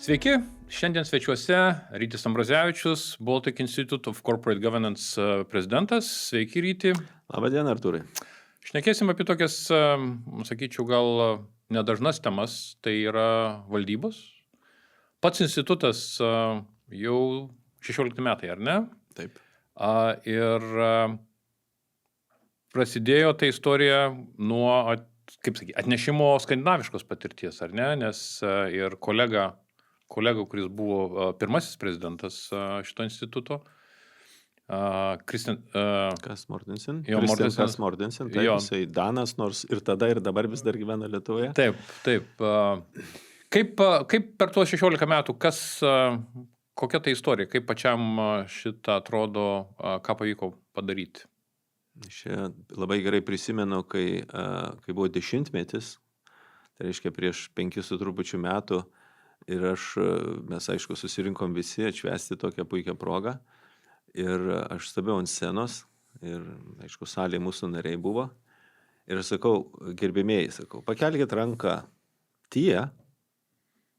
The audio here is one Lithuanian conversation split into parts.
Sveiki, šiandien svečiuose Rytis Ambrazevičius, Baltic Institute of Corporate Governance prezidentas. Sveiki, Ryti. Labadiena, Artūrai. Šnekėsim apie tokias, sakyčiau, gal nedažnas temas, tai yra valdybos. Pats institutas jau 16 metai, ar ne? Taip. Ir prasidėjo ta istorija nuo, atnešimo skandinaviškos patirties, ar ne? Nes ir kolega, kuris buvo pirmasis prezidentas šito instituto, Kas Mortensen? Jo, Kas Mortensen, taip, jisai Danas, nors ir tada ir dabar vis dar gyvena Lietuvoje. Taip. Kaip per tuos 16 metų, kokia ta istorija, kaip pačiam šitą atrodo, ką pavyko padaryti? Čia labai gerai prisimenu, kai buvo 10-metis, tai reiškia prieš 5 su trupučiu metų, ir mes aišku susirinkom visi atšvęsti tokią puikią progą. Ir aš stabėjau ant scenos ir, aišku, salėje mūsų nariai buvo. Ir aš sakau, gerbėmėjai, pakelkit ranką tie,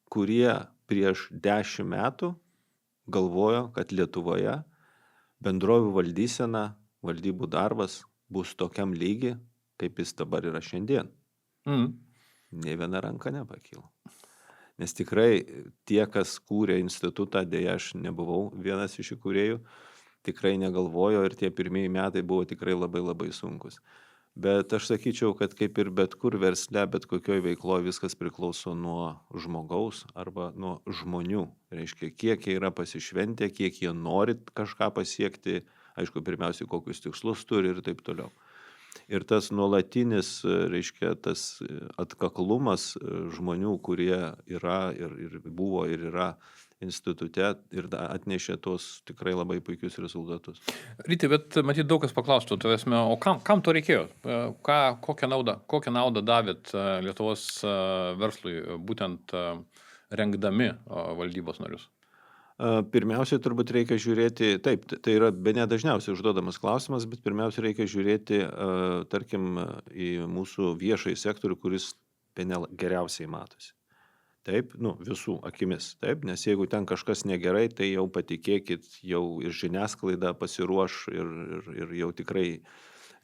kurie prieš 10 metų galvojo, kad Lietuvoje bendrovių valdysena, valdybų darbas bus tokiam lygi, kaip jis dabar yra šiandien. Nei viena ranka nepakilo. Nes tikrai tie, kas kūrė institutą, dėja aš nebuvau vienas iš įkūrėjų, tikrai negalvojo ir tie pirmieji metai buvo tikrai labai labai sunkus. Bet aš sakyčiau, kad kaip ir bet kur versle, bet kokioj veikloje viskas priklauso nuo žmogaus arba nuo žmonių. Reiškia, kiek jie yra pasišventę, kiek jie nori kažką pasiekti, aišku, pirmiausiai kokius tikslus turi ir taip toliau. Ir tas nuolatinis, reiškia, tas atkaklumas žmonių, kurie yra ir buvo ir yra institute ir atnešė tos tikrai labai puikius rezultatus. Ryti, bet matyt daug kas paklaustų, o kam to reikėjo? Kokią naudą davėt Lietuvos verslui, būtent rengdami valdybos narius? Pirmiausiai turbūt reikia žiūrėti, taip, tai yra bene dažniausiai užduodamas klausimas, bet pirmiausia reikia žiūrėti, tarkim, į mūsų viešąjį sektorių, kuris bene geriausiai matosi. Taip, visų akimis, taip, nes jeigu ten kažkas negerai, tai jau patikėkit, jau ir žiniasklaida pasiruoš ir jau tikrai,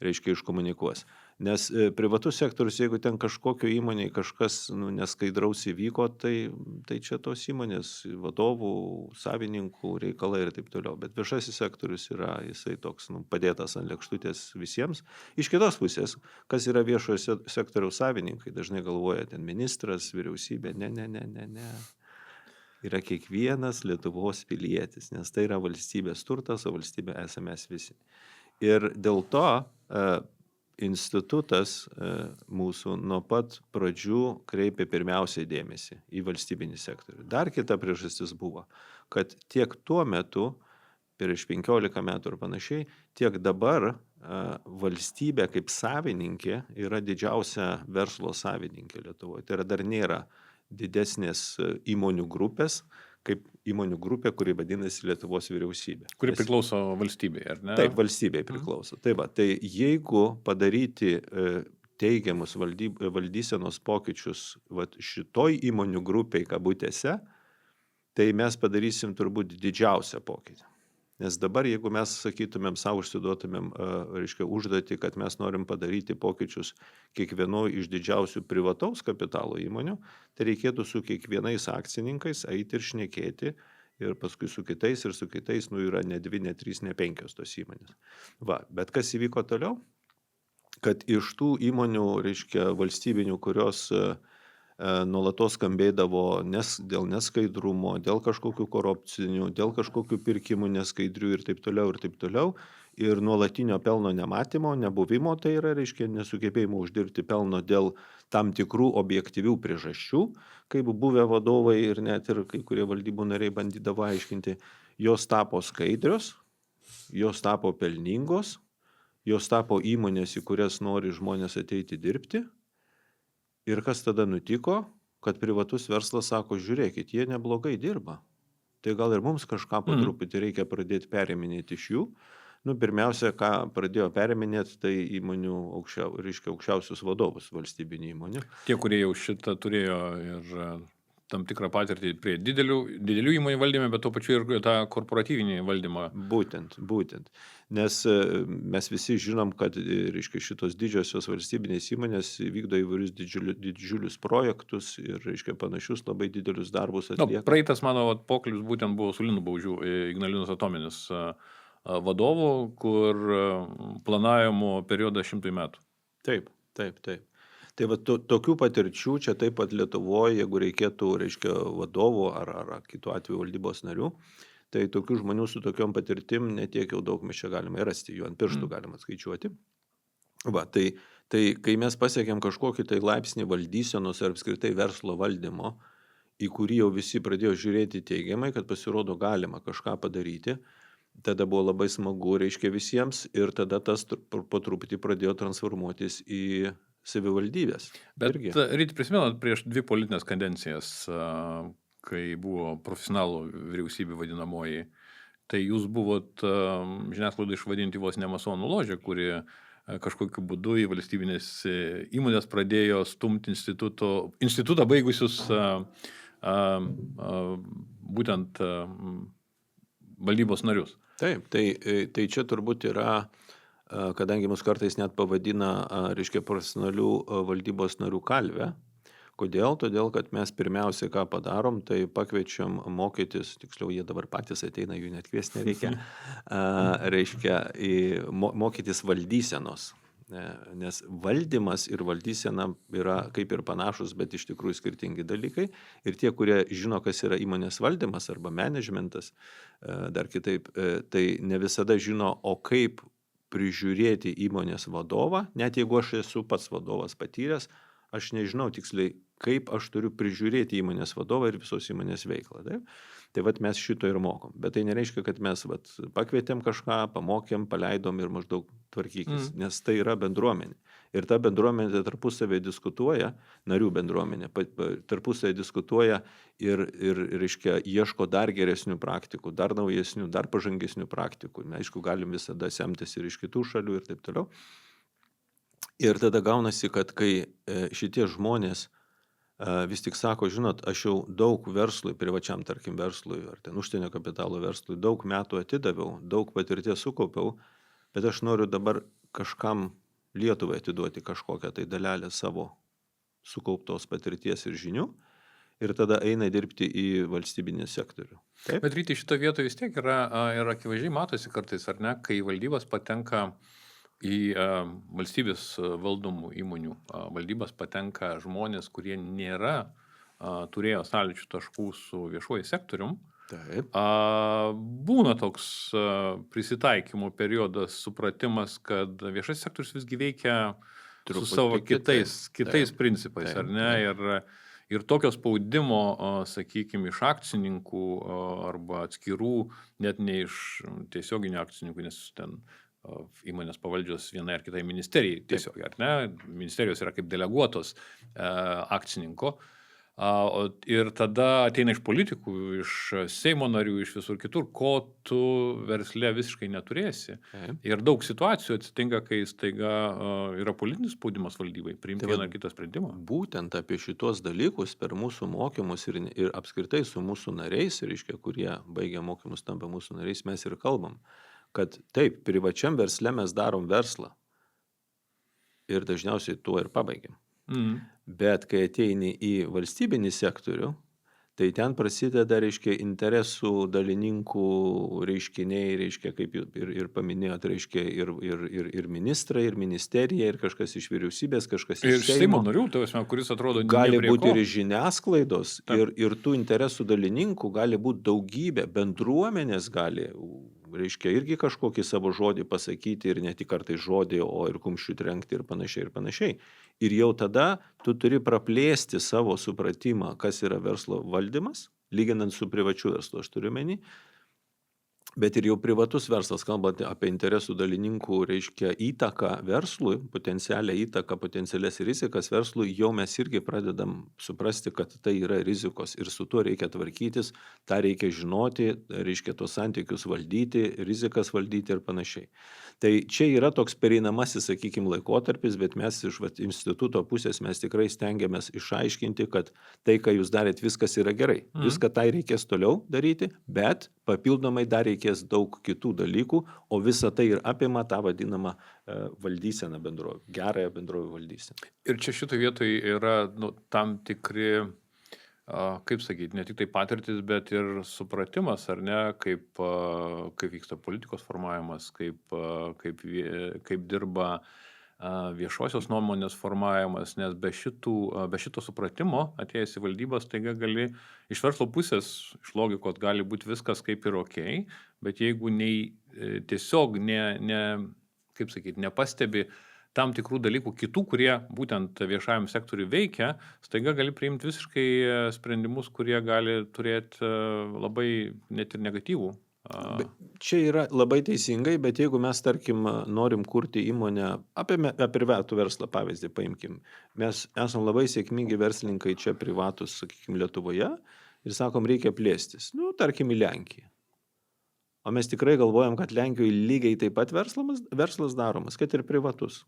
reiškia, iškomunikuos. Nes privatus sektorius, jeigu ten kažkokio įmonėje kažkas neskaidraus įvyko, tai čia tos įmonės vadovų, savininkų reikalai ir taip toliau. Bet viešasis sektorius yra, jisai toks padėtas ant lėkštutės visiems. Iš kitos pusės, kas yra viešojo sektoriaus savininkai, dažnai galvoja ten ministras, vyriausybė, ne. Yra kiekvienas Lietuvos pilietis, nes tai yra valstybės turtas, o valstybė esame mes visi. Ir dėl to institutas mūsų nuo pat pradžių kreipė pirmiausiai dėmesį į valstybinį sektorių. Dar kita priežastis buvo, kad tiek tuo metu, prieš 15 metų ir panašiai, tiek dabar valstybė kaip savininkė yra didžiausia verslo savininkė Lietuvoje. Tai yra dar nėra didesnės įmonių grupės, kaip įmonių grupė, kuri vadinasi Lietuvos vyriausybė. Kuri priklauso valstybei, ar ne? Taip, valstybei priklauso. Tai jeigu padaryti teigiamus valdysenos pokyčius šitoj įmonių grupiai kabutėse, tai mes padarysim turbūt didžiausią pokytį. Nes dabar, jeigu mes sakytumėm, savo užsiduotumėm, reiškia, užduotį, kad mes norim padaryti pokyčius kiekvienoje iš didžiausių privataus kapitalo įmonių, tai reikėtų su kiekvienais akcininkais eiti ir šnekėti, ir paskui su kitais, yra ne 2, ne 3, ne 5 tos įmonės. Bet kas įvyko toliau? Kad iš tų įmonių, reiškia, valstybinių, kurios nuolatos skambėdavo dėl neskaidrumo, dėl kažkokių korupcinių, dėl kažkokių pirkimų neskaidrių ir taip toliau, ir nuolatinio pelno nematymo, nebuvimo, tai yra, reiškia, nesugebėjimo uždirbti pelno dėl tam tikrų objektyvių priežasčių, kaip buvę vadovai ir net ir kai kurie valdybų nariai bandydavo aiškinti, jos tapo skaidrios, jos tapo pelningos, jos tapo įmonės, į kurias nori žmonės ateiti dirbti. Ir kas tada nutiko, kad privatus verslas sako, žiūrėkit, jie neblogai dirba. Tai gal ir mums kažką po truputį reikia pradėti periminėti iš jų. Pirmiausia, ką pradėjo periminėti, tai įmonių aukščiausius vadovus valstybinių įmonių. Tie, kurie jau šitą turėjo ir tam tikrą patirtį prie didelių įmonių valdyme, bet tuo pačiu ir tą korporatyvinį valdymą. Būtent. Nes mes visi žinom, kad, reiškia, šitos didžiosios valstybinės įmonės vykdo įvairius didžiulius projektus ir, reiškia, panašius labai didelius darbus atlieka. Praeitas mano pokalbis būtent buvo su Linu Baužiu, Ignalinos atominis vadovu, kur planavimo periodas 100 metų. Taip. Tai va tokių patirčių čia taip pat Lietuvoje, jeigu reikėtų, reiškia, vadovų ar kitų atveju valdybos narių, tai tokių žmonių su tokiom patirtim netiek jau daug mes čia galime rasti, jų ant pirštų galima skaičiuoti. Va, tai kai mes pasiekėm kažkokį tai laipsnį valdysenos ar apskritai verslo valdymo, į kurį jau visi pradėjo žiūrėti teigiamai, kad pasirodo galima kažką padaryti, tada buvo labai smagu, reiškia, visiems ir tada tas po truputį pradėjo transformuotis į savivaldybės. Bet Ryti, prisimenat prieš 2 politinės kadencijas, kai buvo profesionalų vyriausybė vadinamoji, tai jūs buvot žiniasklaidai išvadinti vos ne masonų ložę, kuri kažkokiu būdu į valstybinės įmonės pradėjo stumti institutą baigusius būtent valdybos narius. Taip, tai čia turbūt yra, kadangi mus kartais net pavadina, reiškia, profesionalių valdybos narių kalvę. Kodėl? Todėl, kad mes pirmiausia, ką padarom, tai pakviečiam mokytis, tiksliau jie dabar patys ateina, jų net kviesti nereikia, reiškia, mokytis valdysenos. Nes valdymas ir valdysena yra kaip ir panašus, bet iš tikrųjų skirtingi dalykai. Ir tie, kurie žino, kas yra įmonės valdymas arba managementas, dar kitaip, tai ne visada žino, o kaip prižiūrėti įmonės vadovą, net jeigu aš esu pats vadovas patyręs, aš nežinau tiksliai, kaip aš turiu prižiūrėti įmonės vadovą ir visos įmonės veiklą. Taip? Tai vat mes šito ir mokom. Bet tai nereiškia, kad mes pakvietėm kažką, pamokėm, paleidom ir maždaug tvarkykis, nes tai yra bendruomenė. Ir ta bendruomenė tarpusavėje diskutuoja, narių bendruomenė tarpusavėje diskutuoja ir reiškia, ieško dar geresnių praktikų, dar naujesnių, dar pažangesnių praktikų. Mes, aišku, galim visada semtis ir iš kitų šalių ir taip toliau. Ir tada gaunasi, kad kai šitie žmonės vis tik sako, žinot, aš jau daug verslui, privačiam, tarkim, verslui, ar ten užsienio kapitalo verslui, daug metų atidaviau, daug patirties sukaupiau, bet aš noriu dabar kažkam Lietuvai atiduoti kažkokią tai dalelę savo sukauptos patirties ir žinių ir tada eina dirbti į valstybinį sektorių. Taip? Bet Ryti, šito vietoje vis tiek yra akivaizdžiai matosi kartais, ar ne, kai valdybos patenka į valstybės valdomų įmonių valdybas patenka žmonės, kurie nėra turėjo sąlyčių taškų su viešuoju sektorium. Taip. Būna toks prisitaikymo periodas, supratimas, kad viešasis sektorius visgi veikia su savo kitais principais, ar ne? Ir tokio spaudimo, sakykime, iš akcininkų arba atskirų, net ne iš tiesioginių akcininkų, nes ten įmonės pavaldžios vienai ar kitai ministerijai tiesiog, ar ne? Ministerijos yra kaip deleguotos akcininko. Ir tada ateina iš politikų, iš Seimo narių, iš visur kitur, ko tu versle visiškai neturėsi. Ir daug situacijų atsitinka, kai staiga yra politinis spaudimas valdybai, priimti vieną ar kitą sprendimą. Būtent apie šitos dalykus per mūsų mokymus ir apskritai su mūsų nariais, reiškia, kurie baigia mokymus tampa mūsų nariais, mes ir kalbam, kad taip, privačiam versle mes darom verslą ir dažniausiai tuo ir pabaigiam. Bet kai ateini į valstybinį sektorių, tai ten prasideda, reiškia, interesų dalininkų reiškiniai, reiškia, kaip ir paminėjot, reiškia, ir ministrai, ir ministerija, ir kažkas iš vyriausybės, kažkas iš Seimo narių, kuris atrodo gali būti ir žiniasklaidos, ir tų interesų dalininkų gali būti daugybė, bendruomenės gali, reiškia, irgi kažkokį savo žodį pasakyti ir ne tik kartais žodį, o ir kumščių trenkti ir panašiai ir panašiai. Ir jau tada tu turi praplėsti savo supratimą, kas yra verslo valdymas, lyginant su privačiu verslu, aš turiu menį. Bet ir jau privatus verslas, kalbant apie interesų dalininkų, reiškia įtaką verslui, potencialią įtaką, potencialias rizikas verslui, jau mes irgi pradedam suprasti, kad tai yra rizikos ir su tuo reikia tvarkytis, tą reikia žinoti, reiškia tos santykius valdyti, rizikas valdyti ir panašiai. Tai čia yra toks pereinamasis, sakykime, laikotarpis, bet mes iš instituto pusės mes tikrai stengiamės išaiškinti, kad tai, ką jūs darėt, viskas yra gerai. Viską tai reikės toliau daryti, bet papildomai dar reikės daug kitų dalykų, o visa tai ir apima tą vadinamą valdyseną bendrovių, gerąją bendrovių valdyseną. Ir čia šitoje vietoje yra tam tikri, kaip sakyti, ne tik tai patirtis, bet ir supratimas, ar ne, kaip vyksta politikos formavimas, kaip dirba viešosios nuomonės formavimas, nes be šito supratimo atėjęs į valdybą staiga gali iš verslo pusės, iš logikos gali būti viskas kaip ir ok, bet jeigu tiesiog kaip sakyti, nepastebi tam tikrų dalykų kitų, kurie būtent viešajam sektoriui veikia, staiga gali priimti visiškai sprendimus, kurie gali turėti labai net ir negatyvų. Čia yra labai teisingai, bet jeigu mes, tarkim, norim kurti įmonę, apie privatų verslą pavyzdį paimkim, mes esam labai sėkmingi verslininkai čia privatus, sakykime, Lietuvoje ir sakom, reikia plėstis, tarkim, į Lenkiją. O mes tikrai galvojam, kad Lenkijoje lygiai taip pat verslas daromas, kad ir privatus.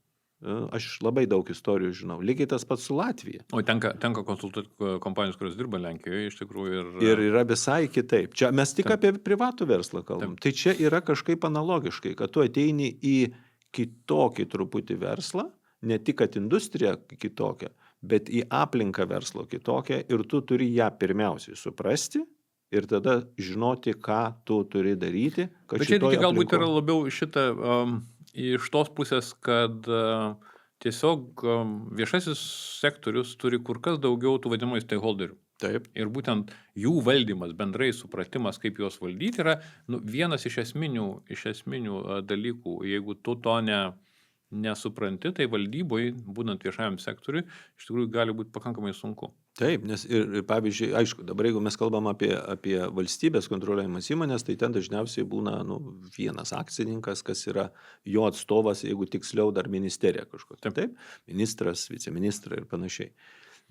Aš labai daug istorijų žinau. Lygiai tas pats su Latvija. O tenka konsultuoti kompanijos, kurios dirba Lenkijoje, iš tikrųjų. Ir yra visai kitaip. Čia mes tik apie privatų verslą kalbam. Tai čia yra kažkaip analogiškai, kad tu ateini į kitokį truputį verslą, ne tik kad industrija kitokia, bet į aplinką verslo kitokią ir tu turi ją pirmiausiai suprasti ir tada žinoti, ką tu turi daryti. Bet čia galbūt yra labiau šitą... iš tos pusės, kad tiesiog viešasis sektorius turi kur kas daugiau tų vadinamų stakeholderių. Taip. Ir būtent jų valdymas, bendrai supratimas, kaip juos valdyti, yra vienas iš esminių dalykų. Jeigu tu to nesupranti, tai valdyboje, būnant viešajam sektoriui, iš tikrųjų gali būti pakankamai sunku. Taip, nes ir pavyzdžiui, aišku, dabar jeigu mes kalbam apie valstybės kontroliuojamas įmonės, tai ten dažniausiai būna vienas akcininkas, kas yra jo atstovas, jeigu tiksliau dar ministerija kažkokia. Taip, ministras, viceministrai ir panašiai.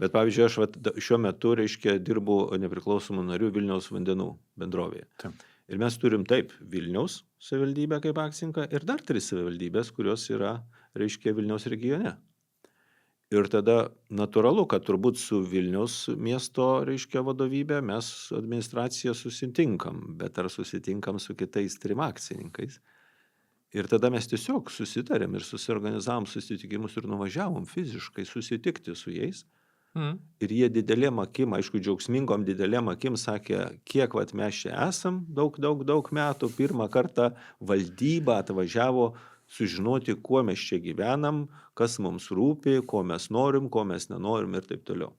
Bet pavyzdžiui, aš šiuo metu, reiškia, dirbu nepriklausomų narių Vilniaus vandenų bendrovėje. Taip. Ir mes turim Vilniaus savivaldybę kaip akcininką ir dar 3 savivaldybės, kurios yra, reiškia, Vilniaus regione. Ir tada natūralu, kad turbūt su Vilniaus miesto, reiškia, vadovybė mes administracija susitinkam, bet ar susitinkam su kitais 3 akcininkais. Ir tada mes tiesiog susitarėm ir susiorganizavom susitikimus ir nuvažiavom fiziškai susitikti su jais. Ir jie didelėm akim, aišku, džiaugsmingom didelėm akim sakė, kiek mes čia esam, daug metų, pirmą kartą valdyba atvažiavo sužinoti, kuo mes čia gyvenam, kas mums rūpi, ko mes norim, ko mes nenorim ir taip toliau.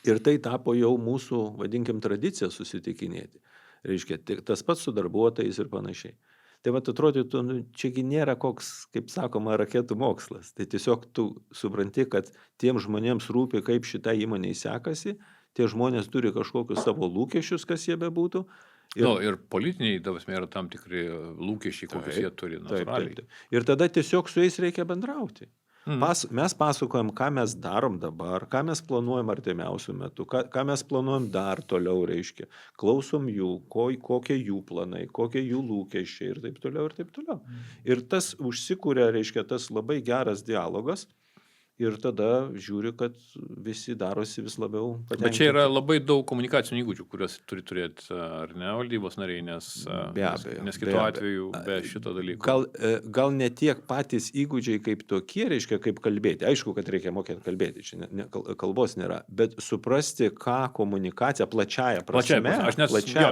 Ir tai tapo jau mūsų, vadinkim, tradicija susitikinėti. Reiškia, tas pats su darbuotojais ir panašiai. Tai atrodytų, čiagi nėra koks, kaip sakoma, raketų mokslas. Tai tiesiog tu supranti, kad tiem žmonėms rūpi, kaip šitą įmonę sekasi, tie žmonės turi kažkokius savo lūkesčius, kas jie bebūtų. Ir politiniai, yra tam tikri lūkesčiai, kokius jie turi natūraliai. Taip. Ir tada tiesiog su jais reikia bendrauti. Mes pasakojam, ką mes darom dabar, ką mes planuojam artimiausių metų, ką mes planuojam dar toliau, reiškia. Klausom jų, kokie jų planai, kokie jų lūkesčiai ir taip toliau, ir taip toliau. Ir tas užsikūrė, reiškia, tas labai geras dialogas. Ir tada žiūri, kad visi darosi vis labiau patenkinti. Bet čia yra labai daug komunikacinių įgūdžių, kuriuos turi turėti, ar ne, valdybos nariai, nes kitu atveju be šito dalyko. Gal ne tiek patys įgūdžiai kaip tokie, reiškia, kaip kalbėti. Aišku, kad reikia mokėti kalbėti, čia kalbos nėra, bet suprasti, ką komunikacija plačiaja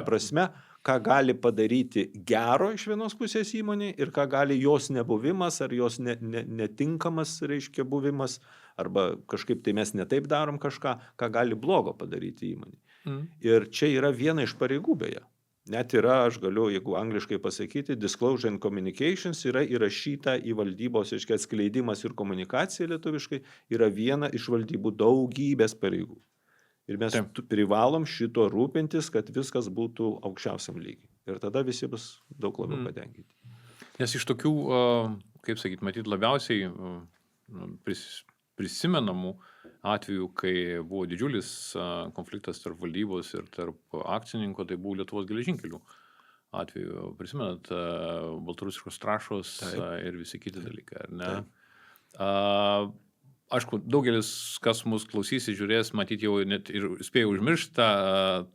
prasme, ką gali padaryti gero iš vienos pusės įmonė ir ką gali jos nebuvimas ar jos netinkamas, reiškia, buvimas, arba kažkaip tai mes netaip darom kažką, ką gali blogo padaryti įmonė. Ir čia yra viena iš pareigų beje. Net yra, aš galiu, jeigu angliškai pasakyti, disclosure and communications yra įrašyta į valdybos, reiškia, atskleidimas ir komunikacija lietuviškai yra viena iš valdybų daugybės pareigų. Ir mes privalom šito rūpintis, kad viskas būtų aukščiausiam lygiai. Ir tada visi bus daug labiau patenkinti. Nes iš tokių, kaip sakyt, matyt, labiausiai prisimenamų atvejų, kai buvo didžiulis konfliktas tarp valdybos ir tarp akcininko, tai buvo Lietuvos geležinkelių atveju. Prisimenat, baltarusiškos trąšos ir visi kiti dalykai, ar ne? Aišku, daugelis, kas mus klausys, žiūrės, matyt, jau net ir spėjo užmiršti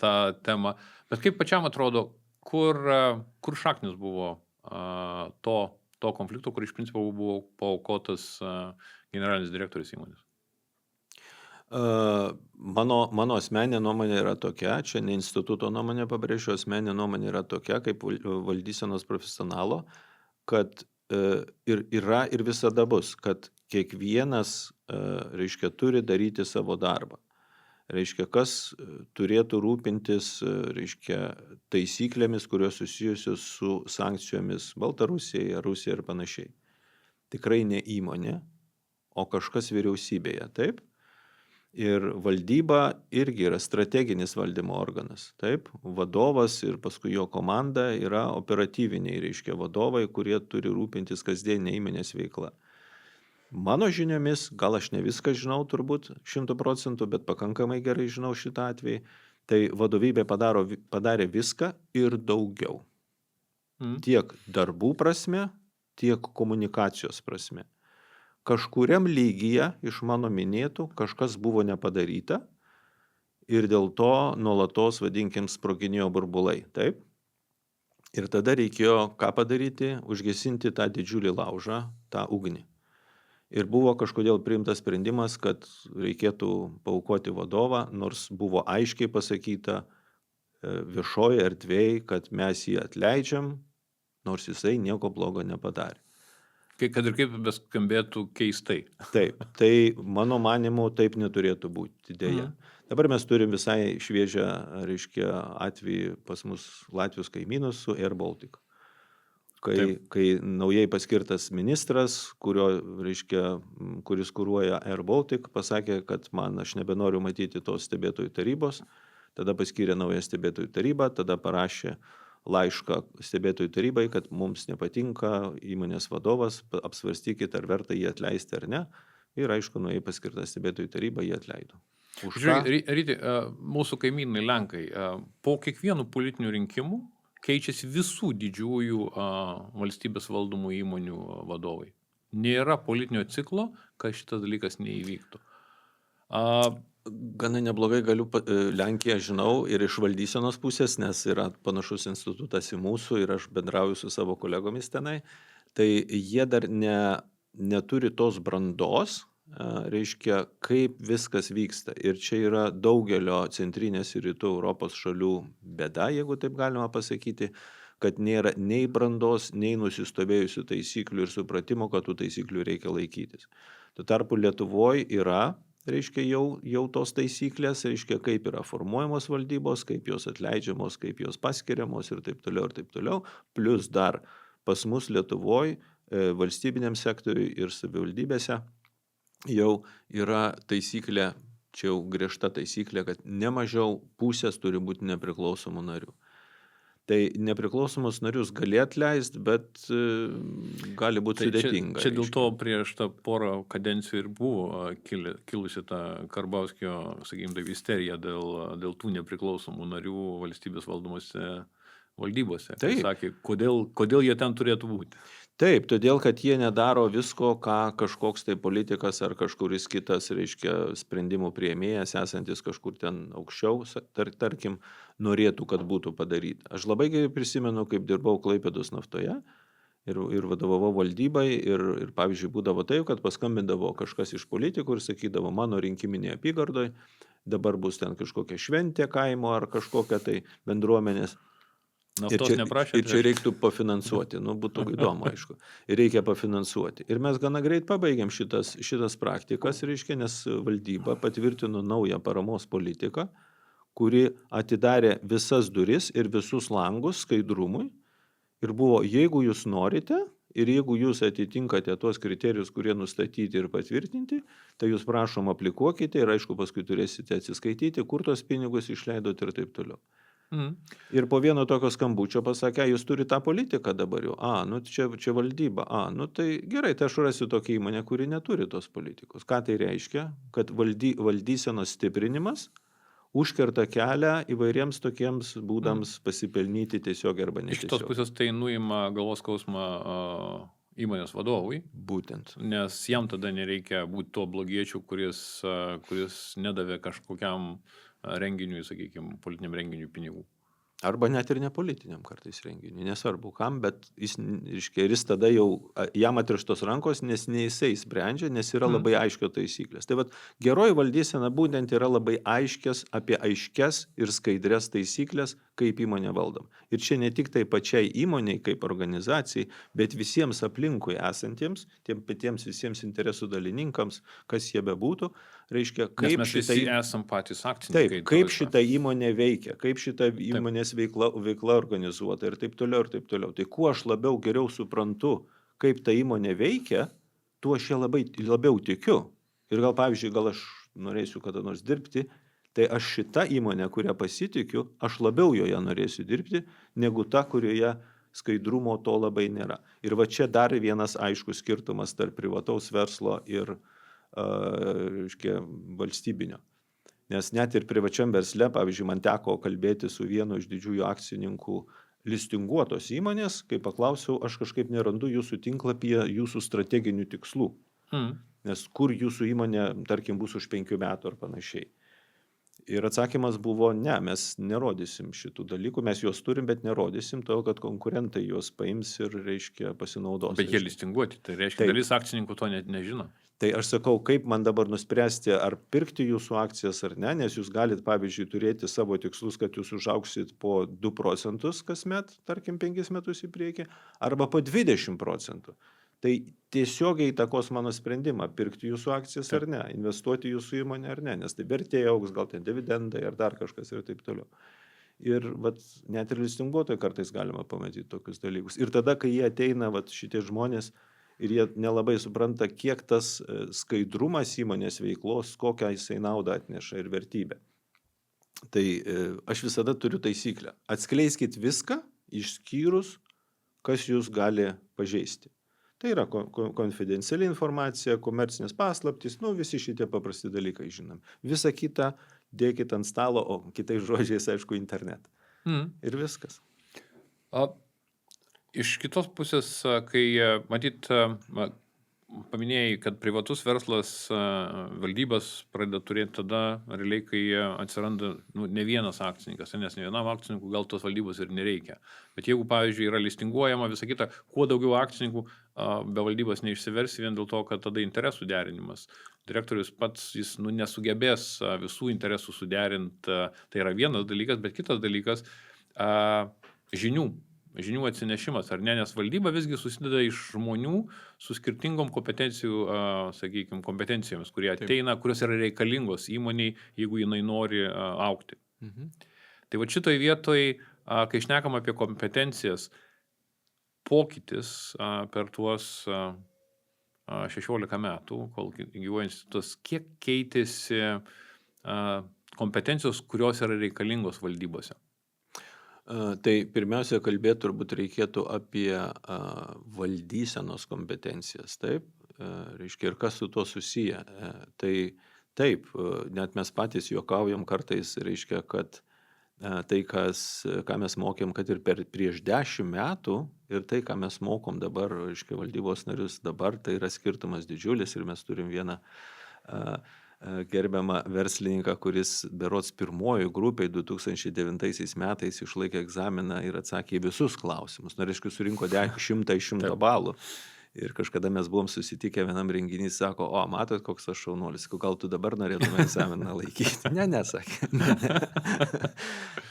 tą temą. Bet kaip pačiam atrodo, kur šaknis buvo to konflikto, kur iš principo buvo paaukotas generalinis direktorius įmonės? Mano asmeninė nuomonė yra tokia, čia ne instituto nuomonė pabrėžiu, asmeninė nuomonė yra tokia, kaip valdysenos profesionalo, kad ir yra ir visada bus, kad kiekvienas, reiškia, turi daryti savo darbą. Reiškia, kas turėtų rūpintis, reiškia, taisyklėmis, kurios susijusios su sankcijomis Baltarusijai, Rusijai ir panašiai. Tikrai ne įmonė, o kažkas vyriausybėje, taip? Ir valdyba irgi yra strateginis valdymo organas, taip? Vadovas ir paskui jo komanda yra operatyviniai, reiškia, vadovai, kurie turi rūpintis kasdieninė įmonės veikla. Mano žiniomis, gal aš ne viską žinau turbūt 100%, bet pakankamai gerai žinau šitą atvejį, tai vadovybė padarė viską ir daugiau. Tiek darbų prasme, tiek komunikacijos prasme. Kažkuriam lygyje iš mano minėtų kažkas buvo nepadaryta ir dėl to nuolatos, vadinkim, sproginėjo burbulai, taip? Ir tada reikėjo ką padaryti? Užgesinti tą didžiulį laužą, tą ugnį. Ir buvo kažkodėl priimtas sprendimas, kad reikėtų paaukoti vadovą, nors buvo aiškiai pasakyta viešoje erdvėje, kad mes jį atleidžiam, nors jisai nieko blogo nepadarė. Kad ir kaip beskambėtų keistai. Taip, tai mano manimu taip neturėtų būti dėja. Dabar mes turim visai šviežią, reiškia, atvejį pas mus Latvijos kaimynus su Air Baltic. Kai naujai paskirtas ministras, kuris kuruoja Air Baltic, pasakė, kad aš nebenoriu matyti tos stebėtojų tarybos, tada paskyrė naują stebėtojų tarybą, tada parašė laišką stebėtojų tarybai, kad mums nepatinka įmonės vadovas, apsvarstykit, ar verta jį atleisti ar ne. Ir aišku, nuėjai paskirtą stebėtojų tarybą, jį atleido. Ryti, mūsų kaimynai Lenkai, po kiekvienų politinių rinkimų keičiasi visų didžiųjų valstybės valdomų įmonių vadovai. Nėra politinio ciklo, kad šitas dalykas neįvyktų. Gana neblogai galiu, Lenkiją žinau ir iš valdysenos pusės, nes yra panašus institutas į mūsų ir aš bendrauju su savo kolegomis tenai, tai jie dar neturi tos brandos, reiškia, kaip viskas vyksta. Ir čia yra daugelio centrinės ir rytų Europos šalių bėda, jeigu taip galima pasakyti, kad nėra nei brandos, nei nusistovėjusių taisyklių ir supratimo, kad tų taisyklių reikia laikytis. Tuo tarpu Lietuvoje yra, reiškia, jau tos taisyklės, reiškia, kaip yra formuojamos valdybos, kaip jos atleidžiamos, kaip jos paskiriamos ir taip toliau. Plus dar pas mus Lietuvoje valstybiniam sektoriui ir savivaldybėse jau yra taisyklė, čia jau griežta taisyklė, kad ne mažiau pusės turi būti nepriklausomų narių. Tai nepriklausomus narius gali atleisti, bet gali būti sudėtinga. Čia dėl to prieš tą porą kadencijų ir buvo kilusi ta Karbauskio, sakykime, isterija dėl tų nepriklausomų narių valstybės valdomose valdybose. Taip. Sakė, kodėl jie ten turėtų būti? Taip, todėl, kad jie nedaro visko, ką kažkoks tai politikas ar kažkuris kitas, reiškia, sprendimų priėmėjas, esantis kažkur ten aukščiau, tarkim, norėtų, kad būtų padaryta. Aš labai gerai prisimenu, kaip dirbau Klaipėdos naftoje ir vadovavau valdybai ir pavyzdžiui, būdavo taip, kad paskambindavo kažkas iš politikų ir sakydavo, mano rinkiminėje apygardoje dabar bus ten kažkokia šventė kaimo ar kažkokia tai bendruomenės. Ir čia reiktų pafinansuoti, būtų įdomu, aišku. Ir reikia pafinansuoti. Ir mes gana greit pabaigėm šitas praktikas, reiškia, nes valdyba patvirtino naują paramos politiką, kuri atidarė visas duris ir visus langus skaidrumui. Ir buvo, jeigu jūs norite ir jeigu jūs atitinkate tuos kriterijus, kurie nustatyti ir patvirtinti, tai jūs prašom aplikuokite ir aišku, paskui turėsite atsiskaityti, kur tos pinigus išleidot ir taip toliau. Mhm. Ir po vieno tokio skambučio pasakė, jūs turite tą politiką dabar jau. Nu čia valdyba. Nu tai gerai, tai aš rasiu tokią įmonę, kuri neturi tos politikos. Ką tai reiškia? Kad valdysenos stiprinimas užkerta kelią įvairiems tokiems būdams pasipelnyti tiesiogiai arba Iš kitos netiesiogiai. pusės tai nuima galvos skausmą įmonės vadovui, Būtent. nes jam tada nereikia būti tuo blogiečiu, kuris nedavė kažkokiam renginiui, sakykime, politiniam renginiui pinigų. Arba net ir nepolitiniam kartais renginiui, nesvarbu kam, bet jis tada jau jam atrištos rankos, nes ne jisai sprendžia, nes yra labai aiškios taisyklės. Tai vat geroji valdysena būtent yra labai apie aiškias ir skaidrias taisyklės, kaip įmonė valdom. Ir čia ne tik tai pačiai įmoniai kaip organizacijai, bet visiems aplinkui esantiems, tiems visiems interesų dalininkams, kas jie bebūtų, reiškia, Nes mes visi esam patys akcininkai. Taip, kaip šita įmonė veikia, kaip šita įmonės veikla organizuota ir taip toliau, ir taip toliau. Tai kuo aš geriau suprantu, kaip ta įmonė veikia, tuo aš ją labiau tikiu. Ir gal, pavyzdžiui, gal aš norėsiu kada nors dirbti, tai aš šitą įmonę, kurią pasitikiu, aš labiau joje norėsiu dirbti, negu ta, kurioje skaidrumo to labai nėra. Ir va čia dar vienas aiškus skirtumas tarp privataus verslo ir valstybinio. Nes net ir privačiam versle, pavyzdžiui, man teko kalbėti su vienu iš didžiųjų akcininkų listinguotos įmonės, kai paklausiau, aš kažkaip nerandu jūsų tinklapyje jūsų strateginių tikslų. Nes kur jūsų įmonė, tarkim, bus už 5 metų ar panašiai. Ir atsakymas buvo, ne, mes nerodysim šitų dalykų, mes juos turim, bet nerodysim, todėl kad konkurentai juos paims ir, reiškia, pasinaudos. Bet jie listinguoti, tai reiškia, dalis akcininkų to net nežino. Tai aš sakau, kaip man dabar nuspręsti, ar pirkti jūsų akcijas ar ne, nes jūs galite, pavyzdžiui, turėti savo tikslus, kad jūs užaugsit po 2 procentus kasmet, tarkim, 5 metus į priekį, arba po 20%. Tai tiesiogiai įtakos mano sprendimą, pirkti jūsų akcijas ar ne, investuoti jūsų įmonę ar ne, nes tai vertė augs, gal ten dividendai ar dar kažkas ir taip toliau. Ir net ir listinguotojai kartais galima pamatyti tokius dalykus. Ir tada, kai jie ateina, šitie žmonės, ir jie nelabai supranta, kiek tas skaidrumas įmonės veiklos, kokią jisai naudą atneša ir vertybę. Tai aš visada turiu taisyklę. Atskleiskit viską, išskyrus, kas jūs gali pažeisti. Tai yra konfidenciali informacija, komercinės paslaptys, visi šitie paprasti dalykai žinom. Visa kita dėkit ant stalo, o kitais žodžiais, aišku, internet. Ir viskas. Iš kitos pusės, kai matyt, paminėjai, kad privatus verslas valdybas pradeda turėti tada, realiai, kai atsiranda ne vienas akcininkas, nes ne vienam akcininkų gal tos valdybos ir nereikia. Bet jeigu, pavyzdžiui, yra listinguojama visą kitą, kuo daugiau akcininkų be valdybos neišsiversi vien dėl to, kad tada interesų derinimas. Direktorius pats jis nesugebės visų interesų suderinti, tai yra vienas dalykas, bet kitas dalykas žinių atsinešimas, ar ne, nes valdyba visgi susideda iš žmonių su skirtingom kompetencijomis, kurie ateina, kurios yra reikalingos įmoniai, jeigu jinai nori augti. Tai va šitoj vietoj, kai šnekam apie kompetencijas, pokytis per tuos 16 metų, kol gyvuoja institutas, kiek keitėsi kompetencijos, kurios yra reikalingos valdybose? Tai pirmiausia, kalbėti turbūt reikėtų apie valdysenos kompetencijas, taip, reiškia, ir kas su tuo susiję. Tai taip, net mes patys juokaujam kartais, reiškia, kad tai, ką mes mokėm, kad ir prieš 10 metų ir tai, ką mes mokom dabar, reiškia, valdybos narius dabar, tai yra skirtumas didžiulis ir mes turim vieną gerbiamą verslininką, kuris berods pirmojų grupiai 2009 metais išlaikė egzaminą ir atsakė į visus klausimus. Reiškia, surinko 100 iš 100 balų. Ir kažkada mes buvom susitikę vienam renginį, sako, matot, koks aš šaunuolis, gal tu dabar norėtume egzaminą laikyti? Ne, sakė.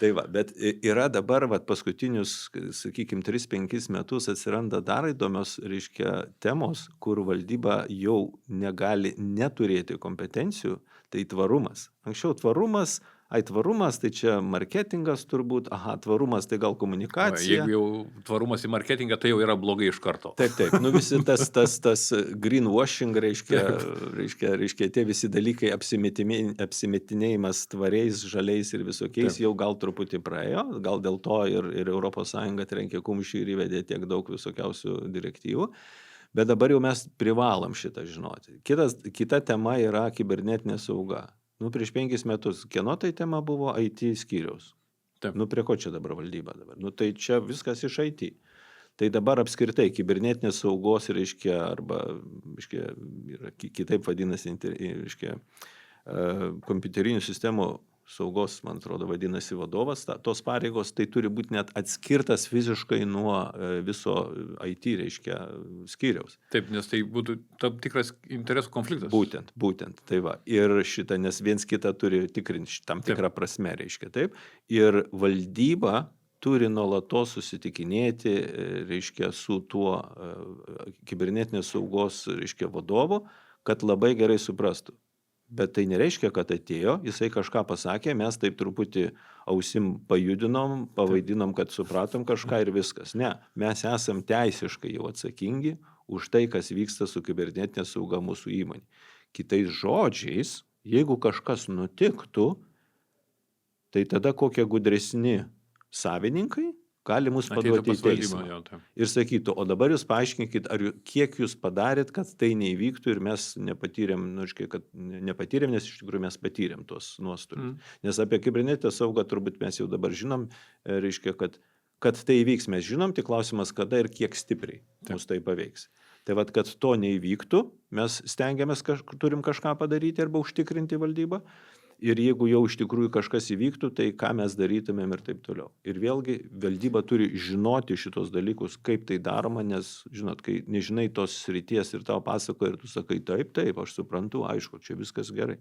Tai va, bet yra dabar, paskutinius, sakykime, 3-5 metus atsiranda dar įdomios, reiškia, temos, kur valdyba jau negali neturėti kompetencijų, tai tvarumas. Anksčiau tvarumas tvarumas, tai čia marketingas turbūt, tvarumas tai gal komunikacija. Jeigu jau tvarumas į marketingą, tai jau yra blogai iš karto. Taip, visi tas greenwashing, reiškia tie visi dalykai, apsimetinėjimas tvariais, žaliais ir visokiais jau gal truputį praėjo, gal dėl to ir ES trenkė kumščių ir įvedė tiek daug visokiausių direktyvų. Bet dabar jau mes privalom šitą žinoti. Kita tema yra kibernetinė sauga. Prieš 5 metus kieno tai tema buvo IT skyriaus. Taip. Prie ko čia dabar valdyba dabar? Tai čia viskas iš IT. Tai dabar apskritai kibernetinės saugos, arba kitaip vadinasi, kompiuterinių sistemų saugos, man atrodo, vadinasi vadovas, tos pareigos, tai turi būti net atskirtas fiziškai nuo viso IT, skyriaus. Taip, nes tai būtų tam tikras interesų konfliktas. Būtent, tai va. Ir nes viens kitą turi tikrinti tam tikrą prasme, taip. Ir valdyba turi nuolatos susitikinėti, su tuo kibernetinės saugos, vadovu, kad labai gerai suprastų. Bet tai nereiškia, kad atėjo, jisai kažką pasakė, mes taip truputį ausim pajudinom, pavaidinom, kad supratom kažką ir viskas. Ne, mes esam teisiškai jau atsakingi už tai, kas vyksta su kibernetinė sauga mūsų įmonė. Kitais žodžiais, jeigu kažkas nutiktų, tai tada kokie gudresni savininkai gali mus paduoti į teismą. Ir sakytų, o dabar jūs paaiškinkit, kiek jūs padarėt, kad tai neįvyktų ir mes nepatyrėm, nes iš tikrųjų mes patyrėm tuos nuostolius. Nes apie kibernetinę saugą turbūt mes jau dabar žinom, kad tai įvyks, mes žinom, tik klausimas kada ir kiek stipriai mus tai paveiks. Tai vat, kad to neįvyktų, mes stengiamės, turim kažką padaryti arba užtikrinti valdybą. Ir jeigu jau iš tikrųjų kažkas įvyktų, tai ką mes darytumėm ir taip toliau. Ir vėlgi valdyba turi žinoti šitos dalykus, kaip tai daroma, nes, žinot, kai nežinai tos srities ir tau pasakoja ir tu sakai, taip, aš suprantu, aišku, čia viskas gerai.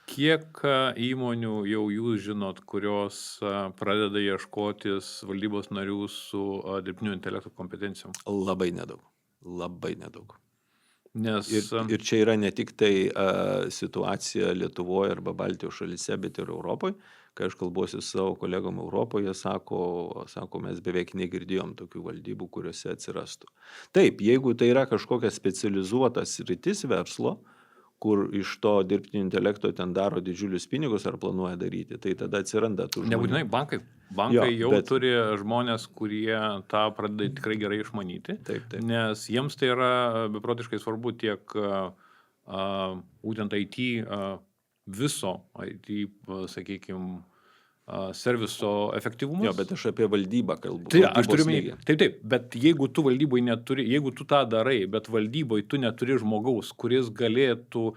Kiek įmonių jau jūs žinot, kurios pradeda ieškotis valdybos narių su dirbtinio intelekto kompetencijom? Labai nedaug. Nes... Ir čia yra ne tik tai situacija Lietuvoje arba Baltijos šalyse, bet ir Europoje. Kai aš kalbuosi su savo kolegom Europoje, sako, mes beveik negirdėjom tokių valdybų, kuriuose atsirastų. Taip, jeigu tai yra kažkokia specializuota sritis verslo, kur iš to dirbtinio intelekto ten daro didžiulius pinigus ar planuoja daryti, tai tada atsiranda tų žmonių. Nebūtinai bankai. Bankai turi žmonės, kurie tą pradeda tikrai gerai išmanyti, taip. Nes jiems tai yra beprotiškai svarbu tiek būtent IT, viso IT, sakykime, serviso efektyvumas. Bet aš apie valdybą kalbu. Tai aš turiu minėti. Taip, bet jeigu tu valdyboje neturi, jeigu tu tą darai, bet valdyboje tu neturi žmogaus, kuris galėtų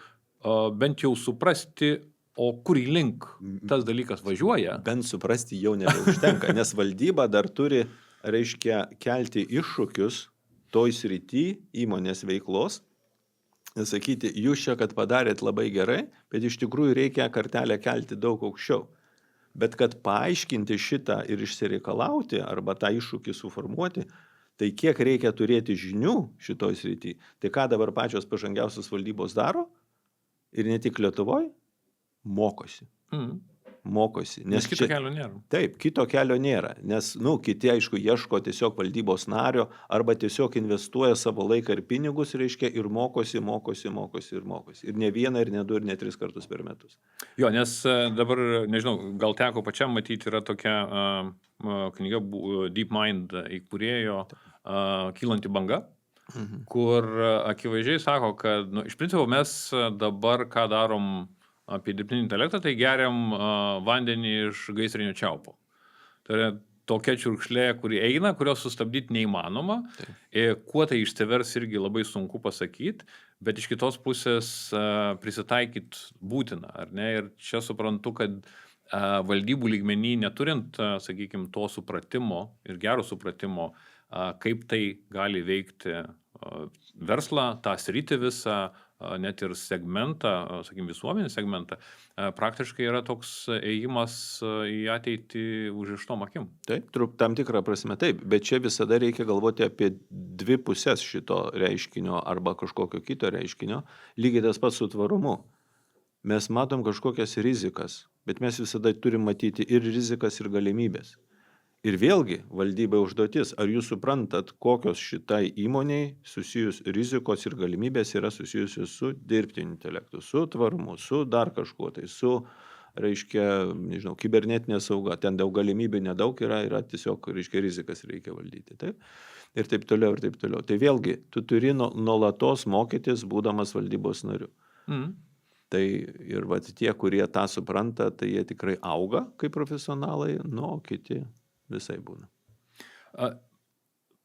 bent jau suprasti, o kurį link tas dalykas važiuoja. Bent suprasti jau nebeužtenka, nes valdyba dar turi, kelti iššūkius toj srity įmonės veiklos. Sakyti, jūs čia, kad padarėt labai gerai, bet iš tikrųjų reikia kartelę kelti daug aukščiau. Bet kad paaiškinti šitą ir išsireikalauti arba tą iššūkį suformuoti, tai kiek reikia turėti žinių šitoj srity. Tai ką dabar pačios pažangiausios valdybos daro ir ne tik Lietuvoje, mokosi. Nes kito kelio nėra. Taip, kito kelio nėra, nes kiti, aišku, ieško tiesiog valdybos nario arba tiesiog investuoja savo laiką ir pinigus, ir mokosi. Ir ne vieną, ir ne 2, ir ne 3 kartus per metus. Jo, nes dabar, nežinau, gal teko pačiam matyti, yra tokia knyga DeepMind įkūrėjo Kylanti banga, kur akivaizdžiai sako, kad iš principo mes dabar ką darom apie dirbtinį intelektą, tai geriam vandenį iš gaisrinio čiaupo. Tai yra tokia čiurkšlė, kuri eina, kurios sustabdyti neįmanoma. Kuo tai išsivers irgi labai sunku pasakyti, bet iš kitos pusės prisitaikyti būtina, ar ne? Ir čia suprantu, kad valdybų lygmenį neturint, sakykime, to supratimo ir gero supratimo, kaip tai gali veikti verslą, tą sritį visą, net ir segmentą, sakykime, visuomenės segmentą, praktiškai yra toks ėjimas į ateitį užrištom akim. Taip, tam tikrą prasme taip, bet čia visada reikia galvoti apie 2 pusės šito reiškinio arba kažkokio kito reiškinio, lygiai tas pats su tvarumu. mes matom kažkokias rizikas, bet mes visada turim matyti ir rizikas, ir galimybės. Ir vėlgi, valdybai užduotis, ar jūs suprantat, kokios šitai įmoniai rizikos ir galimybės yra susijusios su dirbtiniu intelektu, su tvarumu, su dar kažkuo tai, su, reiškia, nežinau, kibernetinė sauga, ten daug galimybių nedaug yra tiesiog, reiškia, rizikas reikia valdyti, taip? Ir taip toliau, ir taip toliau. Tai vėlgi, tu turi nuolatos mokytis, būdamas valdybos nariu. Tai ir vat tie, kurie tą supranta, tai jie tikrai auga kaip profesionalai, o kiti visai būna.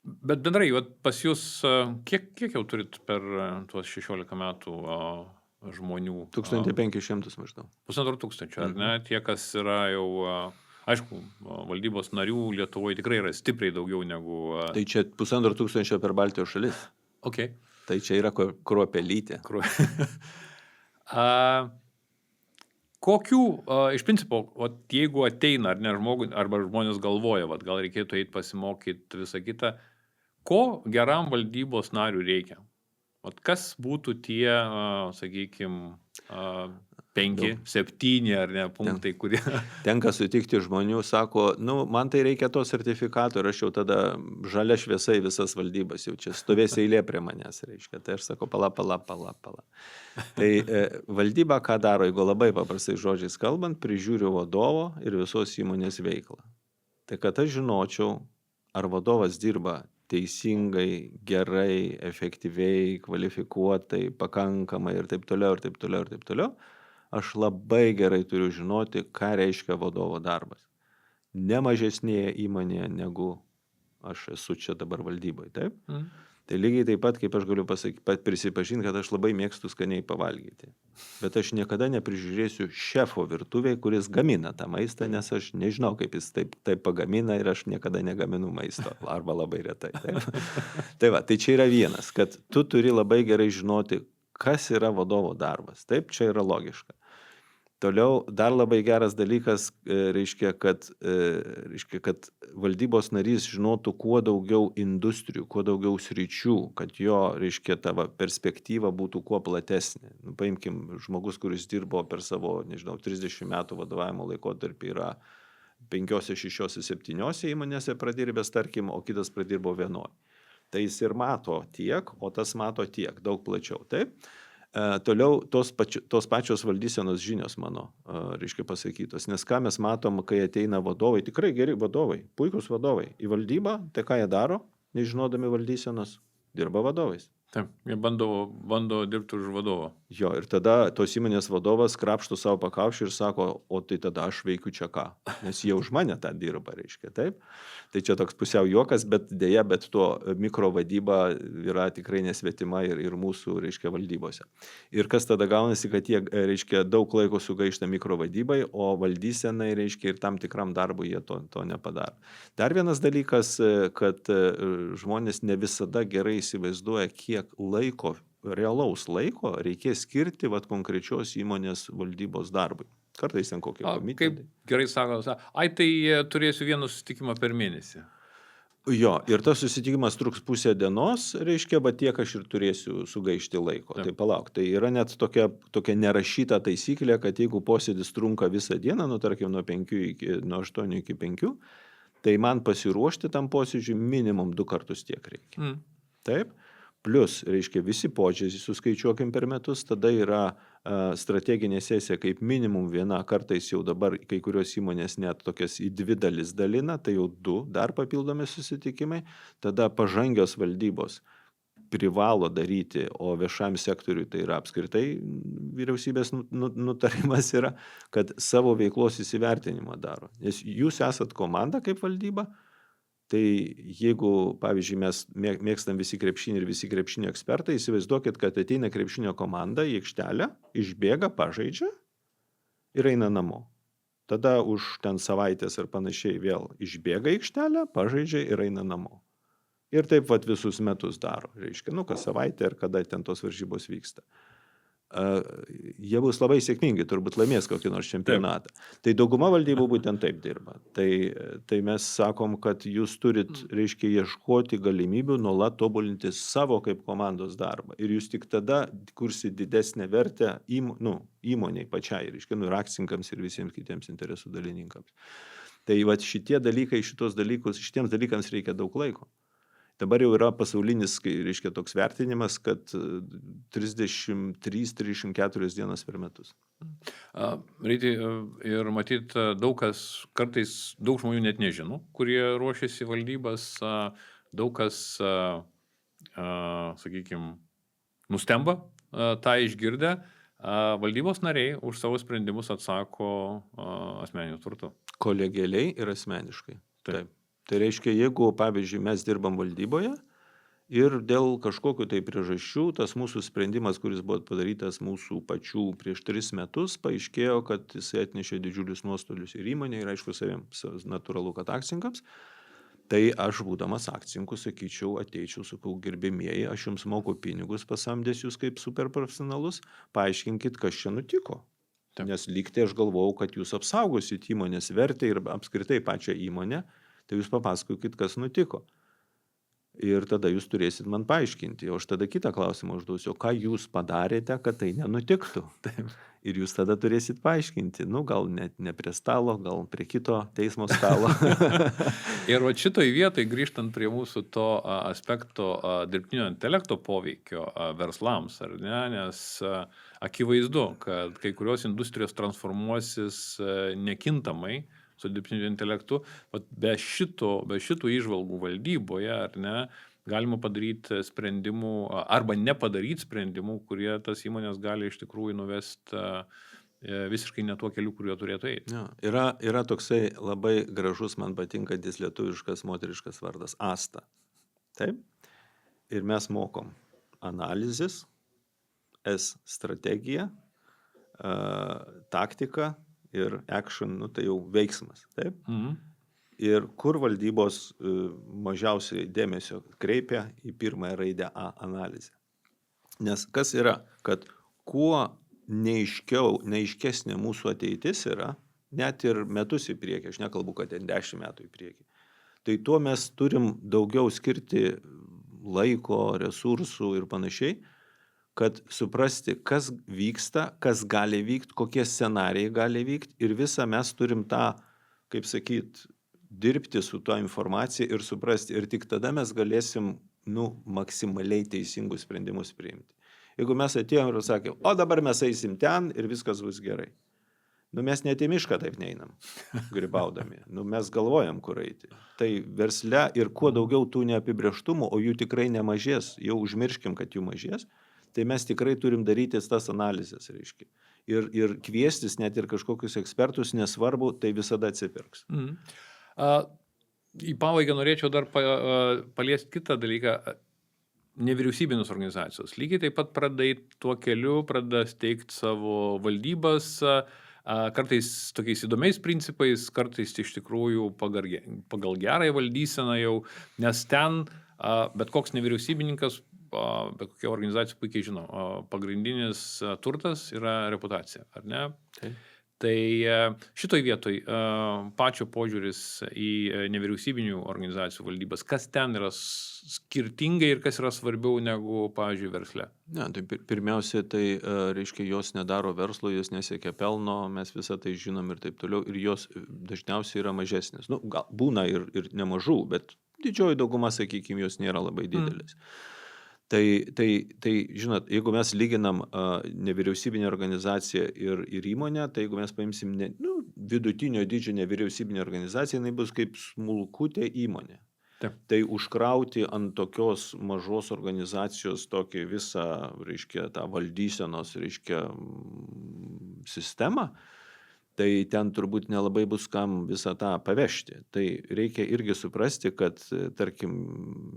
Bet bendrai, pas jūs, kiek jau turit per tuos 16 metų žmonių? 1500 maždaug. 1500, ar ne? Tie, kas yra jau, aišku, valdybos narių Lietuvoje tikrai yra stipriai daugiau negu... Tai čia 1500 per Baltijos šalis. Okay. Tai čia yra kruopelytė. Kokių, iš principo, jeigu ateina ar ne žmogui, arba žmonės galvoja, gal reikėtų eiti pasimokyti visą kitą, ko geram valdybos narių reikia? Kas būtų tie, sakykime, 5, 7 ar ne punktai, kurie... Tenka sutikti žmonių, sako, man tai reikia to sertifikato ir aš jau tada žalia šviesai visas valdybas, jau čia stovės eilė prie manęs, reiškia. Tai aš sako, pala. Tai valdyba ką daro, jeigu labai paprastai žodžiais kalbant, prižiūri vadovo ir visos įmonės veiklą. Tai kad aš žinočiau, ar vadovas dirba teisingai, gerai, efektyviai, kvalifikuotai, pakankamai ir taip toliau, aš labai gerai turiu žinoti, ką reiškia vadovo darbas. Ne mažesnėje įmonėje, negu aš esu čia dabar valdyboje, taip? Tai lygiai taip pat, kaip aš galiu prisipažinti, kad aš labai mėgstu skaniai pavalgyti. Bet aš niekada neprižiūrėsiu šefo virtuvėje, kuris gamina tą maistą, nes aš nežinau, kaip jis taip pagamina ir aš niekada negaminu maisto, arba labai retai. Tai čia yra vienas, kad tu turi labai gerai žinoti, kas yra vadovo darbas. Taip, čia yra logiška. Toliau dar labai geras dalykas reiškia, kad valdybos narys žinotų kuo daugiau industrijų, kuo daugiau sričių, kad jo, reiškia, tavo perspektyva būtų kuo platesnė. Paimkim, žmogus, kuris dirbo per savo, 30 metų vadovavimo laikotarpį yra 5, 6, 7 įmonėse pradirbęs, tarkim, o kitas pradirbo 1. Tai jis ir mato tiek, o tas mato tiek, daug plačiau, taip? Toliau tos pačios valdysenos žinios mano, reiškia pasakytos, nes ką mes matom, kai ateina vadovai, tikrai geri vadovai, puikus vadovai į valdybą, tai ką jie daro, nežinodami valdysenos, dirba vadovais. Taip, jie bando dirbti už vadovo. Jo, ir tada tos įmonės vadovas krapšto savo pakaušį ir sako, o tai tada aš veikiu čia ką, nes jie už mane tą dirba, reiškia, taip. Tai čia toks pusiau juokas, bet dėja, bet tuo mikrovadyba yra tikrai nesvetima ir mūsų, reiškia, valdybose. Ir kas tada gaunasi, kad jie, reiškia, daug laiko sugaišta mikrovadybai, o valdysenai, reiškia, ir tam tikram darbui jie to nepadaro. Dar vienas dalykas, kad žmonės ne visada gerai įsivaizduoja, kiek laiko, realaus laiko reikės skirti konkrečios įmonės valdybos darbui. Kartais ten kokie komitetai. Kaip gerai sako, tai turėsiu vieną susitikimą per mėnesį. Jo, ir tas susitikimas truks pusę dienos, reiškia, bet tiek aš ir turėsiu sugaišti laiko. Tai palauk, tai yra net tokia nerašyta taisyklė, kad jeigu posėdis trunka visą dieną, tarkim, nuo 8 iki 5, tai man pasiruošti tam posėdžiui minimum 2 kartus tiek reikia. Taip? Plus, reiškia, visi posėdžiai suskaičiuokim per metus, tada yra strateginė sesija kaip minimum 1, kartais jau dabar kai kurios įmonės net tokias į 2 dalis dalina, tai jau 2 dar papildomi susitikimai, tada pažangios valdybos privalo daryti, o viešam sektoriui tai yra apskritai vyriausybės nutarimas yra, kad savo veiklos įsivertinimą daro. Nes jūs esat komanda kaip valdyba, tai jeigu, pavyzdžiui, mes mėgstam visi krepšinį ir visi krepšinio ekspertai, įsivaizduokit, kad ateina krepšinio komanda į aikštelę, išbėga, pažaidžia ir eina namo. Tada už ten savaitės ar panašiai vėl išbėga į aikštelę, pažaidžia ir eina namo. Ir taip visus metus daro, reiškia, kas savaitę ir kada ten tos varžybos vyksta. jie bus labai sėkmingi, turbūt laimės kokį nors čempionatą. Tai dauguma valdybų būtent taip dirba. Tai mes sakom, kad jūs turit, reiškia, ieškoti galimybių nuolat tobulinti savo kaip komandos darbą. Ir jūs tik tada kursit didesnę vertę įmoniai pačiai, reiškia, ir akcininkams ir visiems kitiems interesų dalininkams. Tai vat šitiems dalykams reikia daug laiko. Dabar jau yra pasaulinis, reiškia, toks vertinimas, kad 33-34 dienas per metus. Ryti, ir matyt, kartais daug žmonių net nežino, kurie ruošiasi valdybas, daug kas, sakykime, nustemba tą išgirdę. Valdybos nariai už savo sprendimus atsako asmeniniu turtu. Kolegialiai ir asmeniškai. Taip. Tai reiškia, jeigu, pavyzdžiui, mes dirbam valdyboje ir dėl kažkokių tai priežasčių tas mūsų sprendimas, kuris buvo padarytas mūsų pačių prieš 3 metus, paaiškėjo, kad jisai atnešė didžiulius nuostolius ir įmonė, ir aišku, saviems natūralu, kad akcininkams, tai aš būdamas akcininku, sakyčiau, ateičiau, sakau, gerbėmieji, aš jums moku pinigus, pasamdęs jūs kaip superprofesionalus, paaiškinkit, kas čia nutiko. Taip. Nes lygtai aš galvojau, kad jūs apsaugosit įmonės vertę ir apskritai pačią įmonę, tai jūs papasakokit, kas nutiko. Ir tada jūs turėsit man paaiškinti. O aš tada kitą klausimą užduosiu, ką jūs padarėte, kad tai nenutiktų. Taip. Ir jūs tada turėsit paaiškinti. Gal net ne prie stalo, gal prie kito teismo stalo. Ir va šitoj vietoj, grįžtant prie mūsų to aspekto dirbtinio intelekto poveikio verslams, ar ne? Nes akivaizdu, kad kai kurios industrijos transformuosis nekintamai su dirbtiniu intelektu, be šitų įžvalgų valdyboje, ar ne, galima padaryti sprendimų arba nepadaryti sprendimų, kurie tas įmonės gali iš tikrųjų nuvesti visiškai ne tuo keliu, kuriuo turėtų eiti. Ja, yra toksai labai gražus, man patinkantis lietuviškas moteriškas vardas – Asta. Taip? Ir mes mokom analizės, S – strategija, taktika, ir action, tai jau veiksmas, taip? Ir kur valdybos mažiausiai dėmesio kreipia į pirmąją raidę A – analizę. Nes kas yra, kad kuo neaiškesnė mūsų ateitis yra, net ir metus į priekį, aš nekalbu, kad 10 metų į priekį, tai tuo mes turim daugiau skirti laiko, resursų ir panašiai, kad suprasti, kas vyksta, kas gali vykti, kokie scenarijai gali vykti ir visą mes turim tą, kaip sakyt, dirbti su tuo informacija ir suprasti. Ir tik tada mes galėsim, maksimaliai teisingus sprendimus priimti. Jeigu mes atėjom ir sakėm, o dabar mes eisim ten ir viskas bus gerai. Mes net į mišką taip neinam, grybaudami. Mes galvojam, kur eiti. Tai versle ir kuo daugiau tų neapibrėžtumų, o jų tikrai nemažės, jau užmirškim, kad jų mažės, tai mes tikrai turim daryti tas analizės, reiškia. Ir kviestis net ir kažkokius ekspertus, nesvarbu, tai visada atsipirks. Į pabaigą norėčiau dar paliesti kitą dalyką. Nevyriausybinės organizacijos lygiai taip pat pradeda tuo keliu, pradeda steigti savo valdybas, kartais tokiais įdomiais principais, kartais iš tikrųjų pagal gerąją valdyseną jau, nes ten bet koks nevyriausybininkas, bet kokia organizacija puikiai žino, pagrindinis turtas yra reputacija, ar ne? Taip. Tai šitoj vietoj pačio požiūris į nevyriausybinių organizacijų valdybas, kas ten yra skirtingai ir kas yra svarbiau negu, pavyzdžiui, versle? Ne, tai pirmiausia, tai reiškia, jos nedaro verslo, jos nesiekia pelno, mes visą tai žinom ir taip toliau, ir jos dažniausiai yra mažesnės. Gal būna ir nemažų, bet didžioji dauguma, sakykime, jos nėra labai didelės. Tai, žinot, jeigu mes lyginam nevyriausybinę organizaciją ir įmonę, tai jeigu mes paimsim vidutinio dydžio nevyriausybinę organizaciją, jinai bus kaip smulkutė įmonė. Taip. Tai užkrauti ant tokios mažos organizacijos tokį visą, reiškia, tą valdysenos, reiškia, sistemą, tai ten turbūt nelabai bus kam visą tą pavežti. Tai reikia irgi suprasti, kad, tarkim,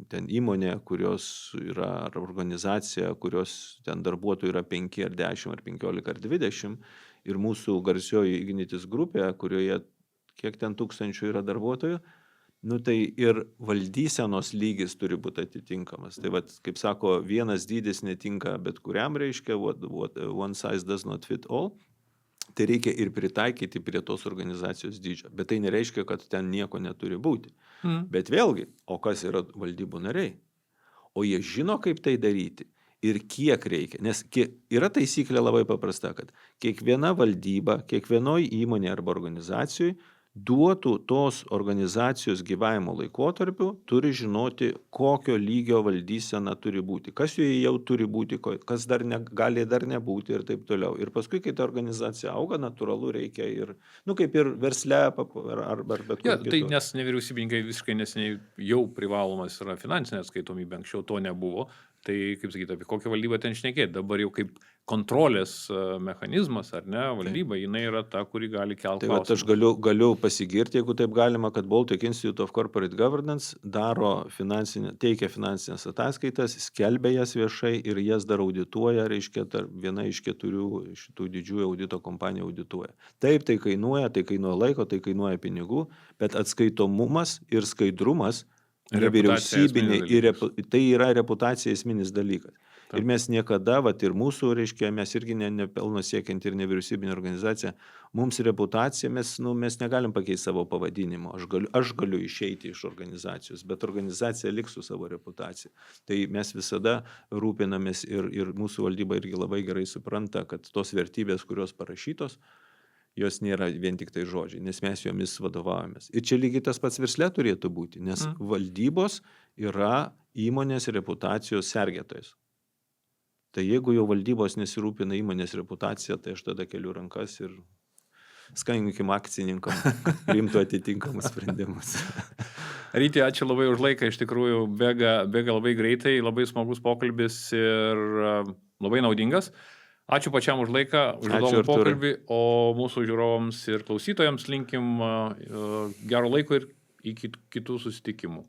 ten įmonė, kurios yra, ar organizacija, kurios ten darbuotojų yra 5 ar 10 ar 15 ar 20, ir mūsų garsioji Ignitis grupė, kurioje kiek ten tūkstančių yra darbuotojų, Nu tai ir valdysenos lygis turi būti atitinkamas. Tai vat, kaip sako, vienas dydis netinka bet kuriam, reiškia, one size does not fit all. Tai reikia ir pritaikyti prie tos organizacijos dydžio. Bet tai nereiškia, kad ten nieko neturi būti. Bet vėlgi, o kas yra valdybų nariai? O jie žino, kaip tai daryti ir kiek reikia. Nes yra taisyklė labai paprasta, kad kiekviena valdyba, kiekvienoj įmonė arba organizacijoj duotų tos organizacijos gyvavimo laikotarpiu, turi žinoti, kokio lygio valdysena turi būti, kas joje jau turi būti, kas dar gali dar nebūti ir taip toliau. Ir paskui, kai ta organizacija auga, natūralu reikia ir, kaip ir versle ar bet kur kitur. Tai nes nevyriausybininkai visiškai neseniai jau privalomas yra finansinė atskaitomybė, anksčiau to nebuvo. Tai, kaip sakyti, apie kokią valdybą ten šnekėti. Dabar jau kaip kontrolės mechanizmas, ar ne, valdyba, jinai yra ta, kuri gali kelti klausimą. Tai aš galiu pasigirti, jeigu taip galima, kad Baltic Institute of Corporate Governance teikia finansinės ataskaitas, skelbia jas viešai ir jas dar audituoja, reiškia, viena iš 4 šitų didžiųjų audito kompanijų audituoja. Taip, tai kainuoja laiko, tai kainuoja pinigų, bet atskaitomumas ir skaidrumas nevyriausybiniai, tai yra reputacija esminis dalykas. Ir mes niekada, ir mūsų, reiškia, mes irgi nepelno siekiant ir nevyriausybinė organizacija, mums reputacija, mes negalim pakeisti savo pavadinimo. Aš galiu išeiti iš organizacijos, bet organizacija liks su savo reputacija. Tai mes visada rūpinamės ir mūsų valdyba irgi labai gerai supranta, kad tos vertybės, kurios parašytos, jos nėra vien tik tai žodžiai, nes mes jomis vadovaujamės. Ir čia lygiai tas pats versle turėtų būti, nes valdybos yra įmonės reputacijos sergėtojas. Tai jeigu jau valdybos nesirūpina įmonės reputacija, tai aš tada keliu rankas ir skambinkim akcininkam, kad priimtų atitinkamus sprendimus. Ryti, ačiū labai už laiką, iš tikrųjų bėga labai greitai, labai smagus pokalbis ir labai naudingas. Ačiū pačiam už laiką, už įdomų pokalbį, o mūsų žiūrovams ir klausytojams linkim gero laiko ir iki kitų susitikimų.